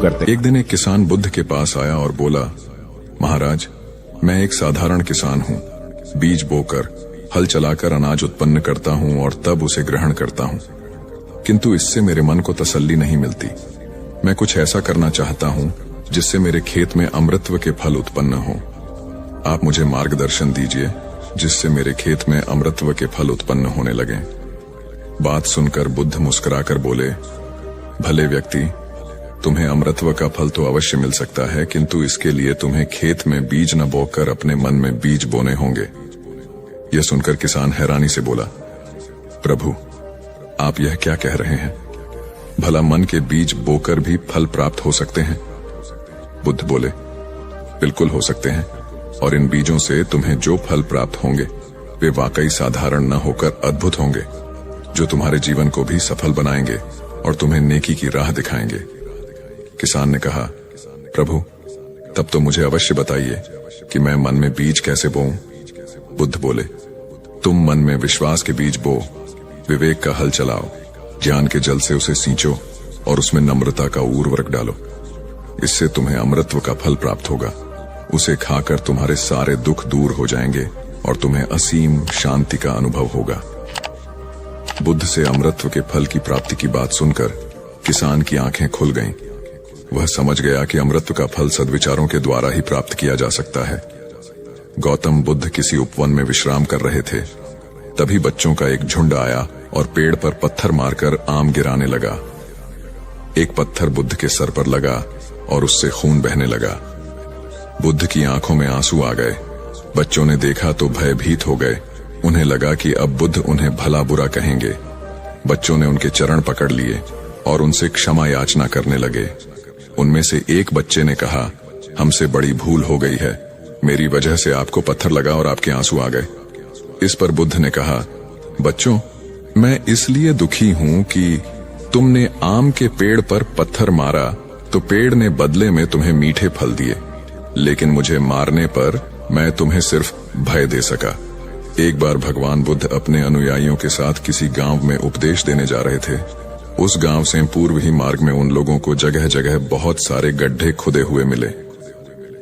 करते। एक दिन एक किसान बुद्ध के पास आया और बोला, महाराज, मैं एक साधारण किसान हूँ। बीज बोकर, हल चलाकर अनाज उत्पन्न करता हूँ और तब उसे ग्रहण करता हूँ, किंतु इससे मेरे मन को तसल्ली नहीं मिलती। मैं कुछ ऐसा करना चाहता हूँ जिससे मेरे खेत में अमृतत्व के फल उत्पन्न हो। आप मुझे मार्गदर्शन दीजिए जिससे मेरे खेत में अमृतत्व के फल उत्पन्न होने लगे। बात सुनकर बुद्ध मुस्कुराकर बोले, भले व्यक्ति, तुम्हें अमृतत्व का फल तो अवश्य मिल सकता है, किंतु इसके लिए तुम्हें खेत में बीज न बोकर अपने मन में बीज बोने होंगे। यह सुनकर किसान हैरानी से बोला, प्रभु, आप यह क्या कह रहे हैं? भला मन के बीज बोकर भी फल प्राप्त हो सकते हैं? बुद्ध बोले, बिल्कुल हो सकते हैं, और इन बीजों से तुम्हें जो फल प्राप्त होंगे वे वाकई साधारण न होकर अद्भुत होंगे, जो तुम्हारे जीवन को भी सफल बनाएंगे और तुम्हें नेकी की राह दिखाएंगे। किसान ने कहा, प्रभु, तब तो मुझे अवश्य बताइए कि मैं मन में बीज कैसे बोऊं? बुद्ध बोले, तुम मन में विश्वास के बीज बो, विवेक का हल चलाओ, ज्ञान के जल से उसे सींचो और उसमें नम्रता का उर्वरक डालो। इससे तुम्हें अमृतत्व का फल प्राप्त होगा। उसे खाकर तुम्हारे सारे दुख दूर हो जाएंगे और तुम्हें असीम शांति का अनुभव होगा। बुद्ध से अमृतत्व के फल की प्राप्ति की बात सुनकर किसान की आंखें खुल गईं। वह समझ गया कि अमृतत्व का फल सद्विचारों के द्वारा ही प्राप्त किया जा सकता है। गौतम बुद्ध किसी उपवन में विश्राम कर रहे थे। तभी बच्चों का एक झुंड आया और पेड़ पर पत्थर मारकर आम गिराने लगा। एक पत्थर बुद्ध के सर पर लगा और उससे खून बहने लगा। बुद्ध की आंखों में आंसू आ गए। बच्चों ने देखा तो भयभीत हो गए। उन्हें लगा कि अब बुद्ध उन्हें भला बुरा कहेंगे। बच्चों ने उनके चरण पकड़ लिए और उनसे क्षमा याचना करने लगे। उनमें से एक बच्चे ने कहा, हमसे बड़ी भूल हो गई है, मेरी वजह से आपको पत्थर लगा और आपके आंसू आ गए। इस पर बुद्ध ने कहा, बच्चों, मैं इसलिए दुखी हूं कि तुमने आम के पेड़ पर पत्थर मारा तो पेड़ ने बदले में तुम्हें मीठे फल दिए, लेकिन मुझे मारने पर मैं तुम्हें सिर्फ भय दे सका। एक बार भगवान बुद्ध अपने अनुयायियों के साथ किसी गांव में उपदेश देने जा रहे थे। उस गांव से पूर्व ही मार्ग में उन लोगों को जगह जगह बहुत सारे गड्ढे खुदे हुए मिले।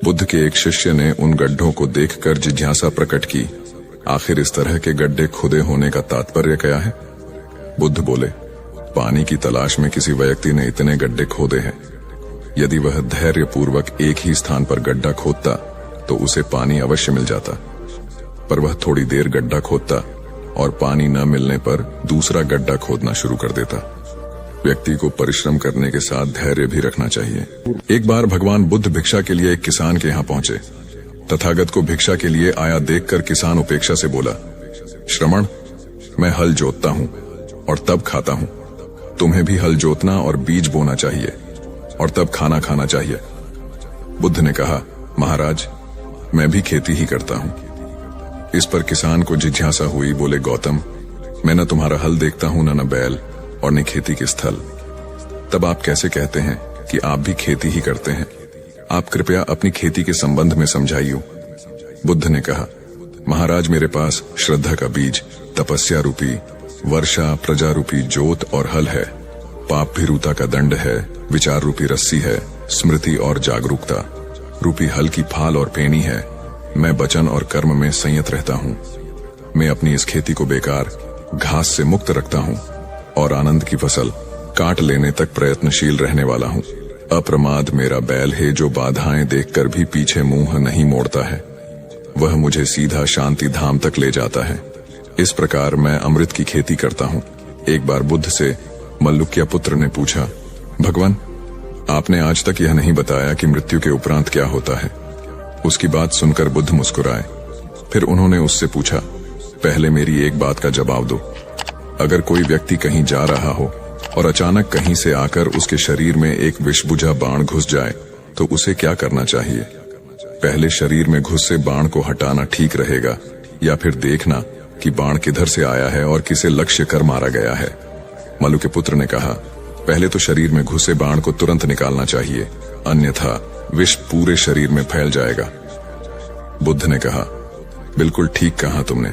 बुद्ध के एक शिष्य ने उन गड्ढों को देखकर जिज्ञासा प्रकट की, आखिर इस तरह के गड्ढे खुदे होने का तात्पर्य क्या है? बुद्ध बोले, पानी की तलाश में किसी व्यक्ति ने इतने गड्ढे खोदे हैं। यदि वह धैर्य पूर्वक एक ही स्थान पर गड्ढा खोदता तो उसे पानी अवश्य मिल जाता, पर वह थोड़ी देर गड्ढा खोदता और पानी न मिलने पर दूसरा गड्ढा खोदना शुरू कर देता। व्यक्ति को परिश्रम करने के साथ धैर्य भी रखना चाहिए। एक बार भगवान बुद्ध भिक्षा के लिए एक किसान के यहाँ पहुंचे। तथागत को भिक्षा के लिए आया देखकर किसान उपेक्षा से बोला, श्रमण, मैं हल जोतता हूँ और तब खाता हूँ। तुम्हें भी हल जोतना और बीज बोना चाहिए और तब खाना खाना चाहिए। बुद्ध ने कहा, महाराज, मैं भी खेती ही करता हूँ। इस पर किसान को जिज्ञासा हुई। बोले, गौतम, मैं न तुम्हारा हल देखता हूँ, न बैल और न खेती के स्थल। तब आप कैसे कहते हैं कि आप भी खेती ही करते हैं? आप कृपया अपनी खेती के संबंध में समझाइए। बुद्ध ने कहा, महाराज, मेरे पास श्रद्धा का बीज, तपस्या रूपी वर्षा, प्रजा रूपी जोत और हल है। पाप भीरुता का दंड है, विचार रूपी रस्सी है, स्मृति और जागरूकता रूपी हल की फाल और पेनी है। मैं वचन और कर्म में संयत रहता हूँ। मैं अपनी इस खेती को बेकार, घास से मुक्त रखता हूँ और आनंद की फसल काट लेने तक प्रयत्नशील रहने वाला हूँ। अप्रमाद मेरा बैल है जो बाधाएं देखकर भी पीछे मुंह नहीं मोड़ता है। वह मुझे सीधा शांति धाम तक ले जाता है। इस प्रकार मैं अमृत की खेती करता हूँ। एक बार बुद्ध से मल्लुक्य पुत्र ने पूछा, भगवान, आपने आज तक यह नहीं बताया कि मृत्यु के उपरांत क्या होता है। उसकी बात सुनकर बुद्ध मुस्कुराए। फिर उन्होंने उससे पूछा, पहले मेरी एक बात का जवाब दो। अगर कोई व्यक्ति कहीं जा रहा हो और अचानक कहीं से आकर उसके शरीर में एक विषबुझा बाण घुस जाए तो उसे क्या करना चाहिए? पहले शरीर में घुसे बाण को हटाना ठीक रहेगा या फिर देखना कि बाण किधर से आया है और किसे लक्ष्य कर मारा गया है? मल्लु के पुत्र ने कहा, पहले तो शरीर में घुसे बाण को तुरंत निकालना चाहिए, अन्यथा विष पूरे शरीर में फैल जाएगा। बुद्ध ने कहा, बिल्कुल ठीक कहा तुमने।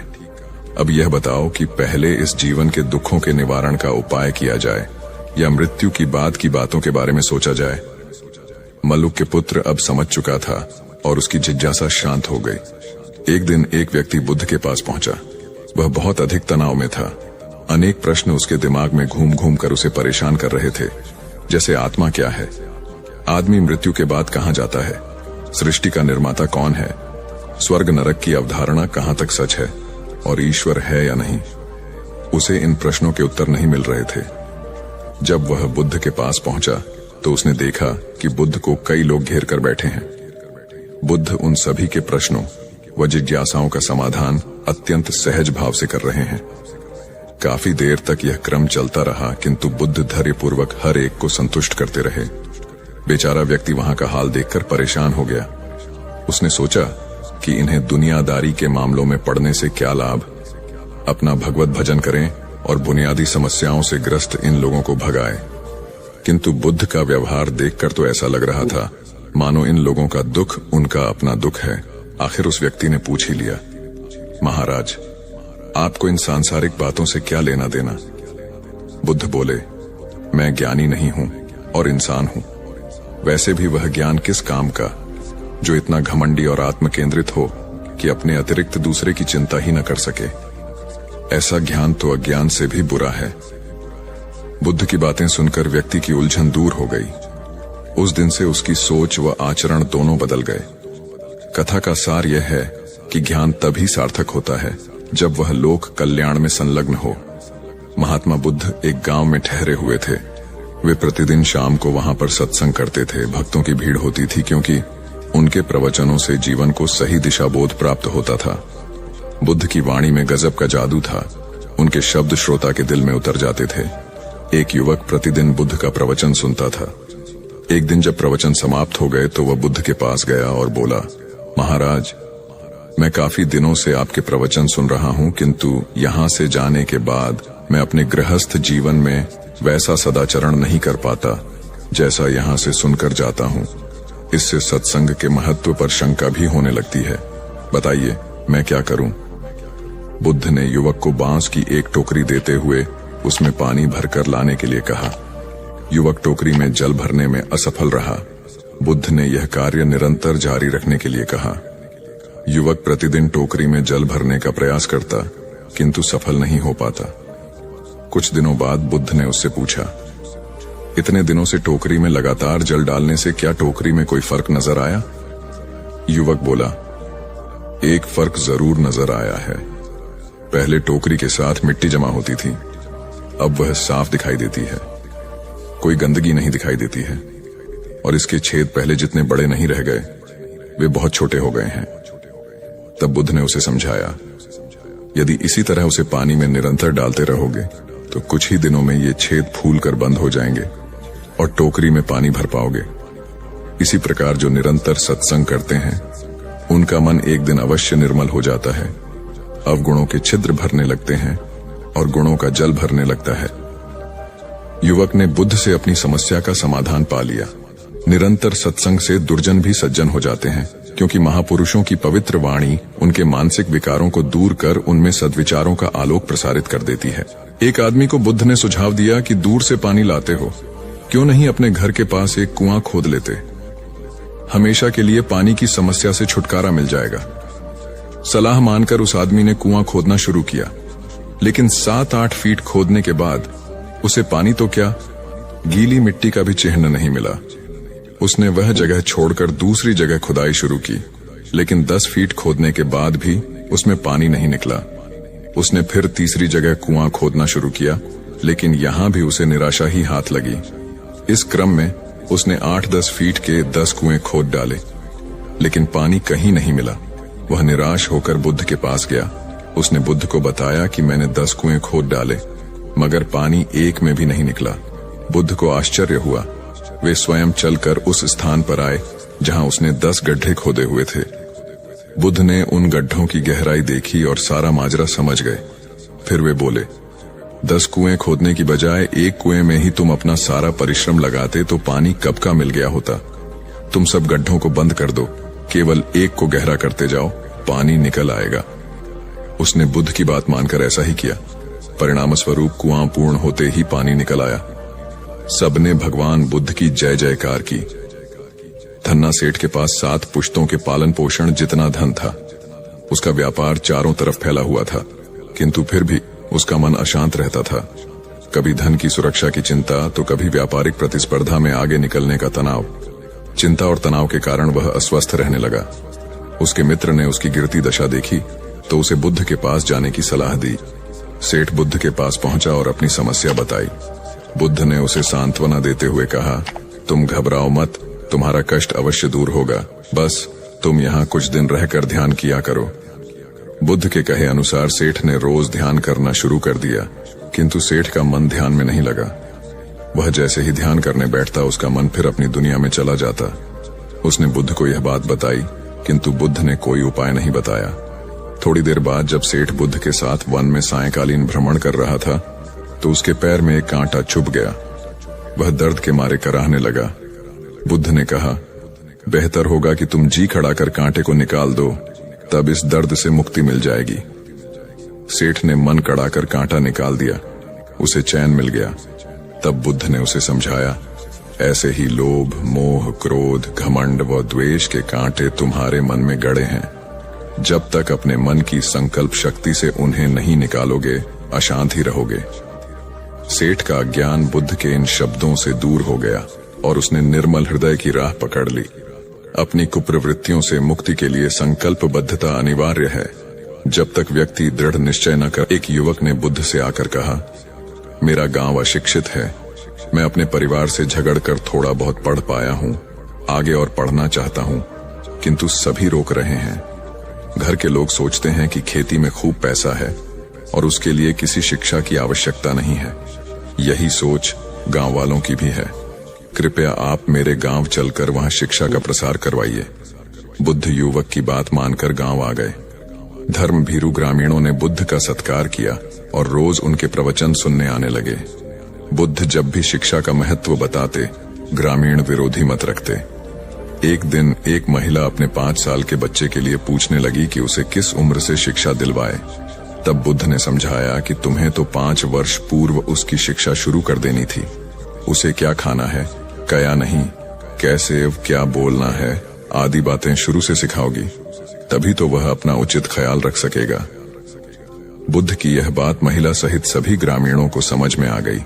अब यह बताओ कि पहले इस जीवन के दुखों के निवारण का उपाय किया जाए या मृत्यु की बाद की बातों के बारे में सोचा जाए? मल्लुक के पुत्र अब समझ चुका था और उसकी जिज्ञासा शांत हो गई। एक दिन एक व्यक्ति बुद्ध के पास पहुंचा। वह बहुत अधिक तनाव में था। अनेक प्रश्न उसके दिमाग में घूम घूम कर उसे परेशान कर रहे थे, जैसे आत्मा क्या है, आदमी मृत्यु के बाद कहां जाता है, सृष्टि का निर्माता कौन है, स्वर्ग नरक की अवधारणा कहां तक सच है और ईश्वर है या नहीं। उसे इन प्रश्नों के उत्तर नहीं मिल रहे थे। जब वह बुद्ध के पास पहुंचा तो उसने देखा कि बुद्ध को कई लोग घेर कर बैठे हैं। बुद्ध उन सभी के प्रश्नों व जिज्ञासाओं का समाधान अत्यंत सहज भाव से कर रहे हैं। काफी देर तक यह क्रम चलता रहा, किंतु बुद्ध धैर्यपूर्वक हर एक को संतुष्ट करते रहे। बेचारा व्यक्ति वहां का हाल देखकर परेशान हो गया। उसने सोचा कि इन्हें दुनियादारी के मामलों में पड़ने से क्या लाभ, अपना भगवत भजन करें और बुनियादी समस्याओं से ग्रस्त इन लोगों को भगाए। किंतु बुद्ध का व्यवहार देखकर तो ऐसा लग रहा था मानो इन लोगों का दुख उनका अपना दुख है। आखिर उस व्यक्ति ने पूछ ही लिया, महाराज, आपको इन सांसारिक बातों से क्या लेना देना? बुद्ध बोले, मैं ज्ञानी नहीं हूं और इंसान हूं। वैसे भी वह ज्ञान किस काम का जो इतना घमंडी और आत्मकेंद्रित हो कि अपने अतिरिक्त दूसरे की चिंता ही न कर सके। ऐसा ज्ञान तो अज्ञान से भी बुरा है। बुद्ध की बातें सुनकर व्यक्ति की उलझन दूर हो गई। उस दिन से उसकी सोच व आचरण दोनों बदल गए। कथा का सार यह है कि ज्ञान तभी सार्थक होता है जब वह लोक कल्याण में संलग्न हो। महात्मा बुद्ध एक गांव में ठहरे हुए थे। वे प्रतिदिन शाम को वहां पर सत्संग करते थे। भक्तों की भीड़ होती थी क्योंकि उनके प्रवचनों से जीवन को सही दिशा बोध प्राप्त होता था। बुद्ध की वाणी में गजब का जादू था। उनके शब्द श्रोता के दिल में उतर जाते थे। एक युवक प्रतिदिन बुद्ध का प्रवचन सुनता था। एक दिन जब प्रवचन समाप्त हो गए तो वह बुद्ध के पास गया और बोला, महाराज, मैं काफी दिनों से आपके प्रवचन सुन रहा हूं, किंतु यहां से जाने के बाद मैं अपने गृहस्थ जीवन में वैसा सदाचरण नहीं कर पाता जैसा यहां से सुनकर जाता हूं। इससे सत्संग के महत्व पर शंका भी होने लगती है। बताइए, मैं क्या करूं? बुद्ध ने युवक को बांस की एक टोकरी देते हुए उसमें पानी भरकर लाने के लिए कहा। युवक टोकरी में जल भरने में असफल रहा। बुद्ध ने यह कार्य निरंतर जारी रखने के लिए कहा। युवक प्रतिदिन टोकरी में जल भरने का प्रयास करता, किंतु सफल नहीं हो पाता। कुछ दिनों बाद बुद्ध ने उससे पूछा, इतने दिनों से टोकरी में लगातार जल डालने से क्या टोकरी में कोई फर्क नजर आया? युवक बोला, एक फर्क जरूर नजर आया है। पहले टोकरी के साथ मिट्टी जमा होती थी, अब वह साफ दिखाई देती है। कोई गंदगी नहीं दिखाई देती है और इसके छेद पहले जितने बड़े नहीं रह गए, वे बहुत छोटे हो गए हैं। तब बुद्ध ने उसे समझाया, यदि इसी तरह उसे पानी में निरंतर डालते रहोगे तो कुछ ही दिनों में ये छेद फूल कर बंद हो जाएंगे और टोकरी में पानी भर पाओगे। इसी प्रकार जो निरंतर सत्संग करते हैं उनका मन एक दिन अवश्य निर्मल हो जाता है। अवगुणों के छिद्र भरने लगते हैं और गुणों का जल भरने लगता है। युवक ने बुद्ध से अपनी समस्या का समाधान पा लिया। निरंतर सत्संग से दुर्जन भी सज्जन हो जाते हैं, क्योंकि महापुरुषों की पवित्र वाणी उनके मानसिक विकारों को दूर कर उनमें सद्विचारों का आलोक प्रसारित कर देती है। एक आदमी को बुद्ध ने सुझाव दिया कि दूर से पानी लाते हो, क्यों नहीं अपने घर के पास एक कुआं खोद लेते? हमेशा के लिए पानी की समस्या से छुटकारा मिल जाएगा। सलाह मानकर उस आदमी ने कुआं खोदना शुरू किया, लेकिन 7-8 फीट खोदने के बाद उसे पानी तो क्या, गीली मिट्टी का भी चिन्ह नहीं मिला। उसने वह जगह छोड़कर दूसरी जगह खुदाई शुरू की, लेकिन 10 फीट खोदने के बाद भी उसमें पानी नहीं निकला। उसने फिर तीसरी जगह कुआं खोदना शुरू किया, लेकिन यहां भी उसे निराशा ही हाथ लगी। इस क्रम में उसने 8-10 फीट के 10 कुएं खोद डाले, लेकिन पानी कहीं नहीं मिला। वह निराश होकर बुद्ध के पास गया। उसने बुद्ध को बताया कि मैंने 10 कुएं खोद डाले, मगर पानी एक में भी नहीं निकला। बुद्ध को आश्चर्य हुआ। वे स्वयं चलकर उस स्थान पर आए जहां उसने 10 गड्ढे खोदे हुए थे। बुद्ध ने उन गड्ढों की गहराई देखी और सारा माजरा समझ गए। फिर वे बोले, 10 कुएं खोदने की बजाय एक कुएं में ही तुम अपना सारा परिश्रम लगाते तो पानी कब का मिल गया होता। तुम सब गड्ढों को बंद कर दो, केवल एक को गहरा करते जाओ, पानी निकल आएगा। उसने बुद्ध की बात मानकर ऐसा ही किया। परिणाम स्वरूप कुआं पूर्ण होते ही पानी निकल आया। सबने भगवान बुद्ध की जय जयकार की। धन्ना सेठ के पास 7 पुश्तों के पालन पोषण जितना धन था। उसका व्यापार चारों तरफ फैला हुआ था, किंतु फिर भी उसका मन अशांत रहता था। कभी धन की सुरक्षा की चिंता, तो कभी व्यापारिक प्रतिस्पर्धा में आगे निकलने का तनाव। चिंता और तनाव के कारण वह अस्वस्थ रहने लगा। उसके मित्र ने उसकी गिरती दशा देखी तो उसे बुद्ध के पास जाने की सलाह दी। सेठ बुद्ध के पास पहुंचा और अपनी समस्या बताई। बुद्ध ने उसे सांत्वना देते हुए कहा, तुम घबराओ मत, तुम्हारा कष्ट अवश्य दूर होगा, बस तुम यहाँ कुछ दिन रहकर ध्यान किया करो। बुद्ध के कहे अनुसार सेठ ने रोज ध्यान करना शुरू कर दिया, किंतु सेठ का मन ध्यान में नहीं लगा। वह जैसे ही ध्यान करने बैठता, उसका मन फिर अपनी दुनिया में चला जाता। उसने बुद्ध को यह बात बताई, किंतु बुद्ध ने कोई उपाय नहीं बताया। थोड़ी देर बाद जब सेठ बुद्ध के साथ वन में सायंकालीन भ्रमण कर रहा था, तो उसके पैर में एक कांटा चुभ गया। वह दर्द के मारे कराहने लगा। बुद्ध ने कहा, बेहतर होगा कि तुम जी खड़ा कर कांटे को निकाल दो, तब इस दर्द से मुक्ति मिल जाएगी। सेठ ने मन कड़ाकर कांटा निकाल दिया, उसे चैन मिल गया। तब बुद्ध ने उसे समझाया, ऐसे ही लोभ, मोह, क्रोध, घमंड व द्वेष के कांटे तुम्हारे मन में गड़े हैं। जब तक अपने मन की संकल्प शक्ति से उन्हें नहीं निकालोगे, अशांत ही रहोगे। सेठ का ज्ञान बुद्ध के इन शब्दों से दूर हो गया और उसने निर्मल हृदय की राह पकड़ ली। अपनी कुप्रवृत्तियों से मुक्ति के लिए संकल्पबद्धता अनिवार्य है। जब तक व्यक्ति दृढ़ निश्चय न कर। एक युवक ने बुद्ध से आकर कहा, मेरा गांव अशिक्षित है, मैं अपने परिवार से झगड़कर थोड़ा बहुत पढ़ पाया हूँ, आगे और पढ़ना चाहता हूँ, किंतु सभी रोक रहे हैं। घर के लोग सोचते हैं कि खेती में खूब पैसा है और उसके लिए किसी शिक्षा की आवश्यकता नहीं है। यही सोच गांव वालों की भी है। कृपया आप मेरे गांव चलकर वहां शिक्षा का प्रसार करवाइए। बुद्ध युवक की बात मानकर गांव आ गए। धर्म भीरू ग्रामीणों ने बुद्ध का सत्कार किया और रोज उनके प्रवचन सुनने आने लगे। बुद्ध जब भी शिक्षा का महत्व बताते, ग्रामीण विरोधी मत रखते। एक दिन एक महिला अपने 5 साल के बच्चे के लिए पूछने लगी कि उसे किस उम्र से शिक्षा दिलवाए। तब बुद्ध ने समझाया कि तुम्हें तो 5 वर्ष पूर्व उसकी शिक्षा शुरू कर देनी थी। उसे क्या खाना है, क्या नहीं, कैसे क्या बोलना है आदि बातें शुरू से सिखाओगी, तभी तो वह अपना उचित ख्याल रख सकेगा। बुद्ध की यह बात महिला सहित सभी ग्रामीणों को समझ में आ गई।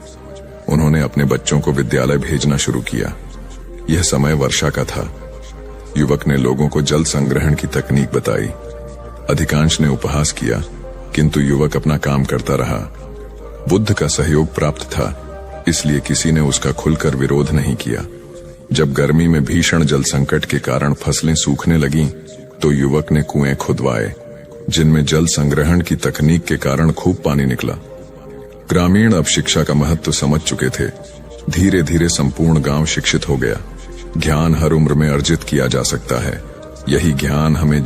उन्होंने अपने बच्चों को विद्यालय भेजना शुरू किया। यह समय वर्षा का था। युवक ने लोगों को जल संग्रहण की तकनीक बताई। अधिकांश ने उपहास किया, किंतु युवक अपना काम करता रहा। बुद्ध का सहयोग प्राप्त था, इसलिए किसी ने उसका खुलकर विरोध नहीं किया। जब गर्मी में भीषण जल संकट के कारण फसलें सूखने लगीं, तो युवक ने कुएं खुदवाए, जिनमें जल संग्रहण की तकनीक के कारण खूब पानी निकला। ग्रामीण अब शिक्षा का महत्व समझ चुके थे। धीरे धीरे संपूर्ण गांव शिक्षित हो गया। ज्ञान हर उम्र में अर्जित किया जा सकता है। यही ज्ञान हमें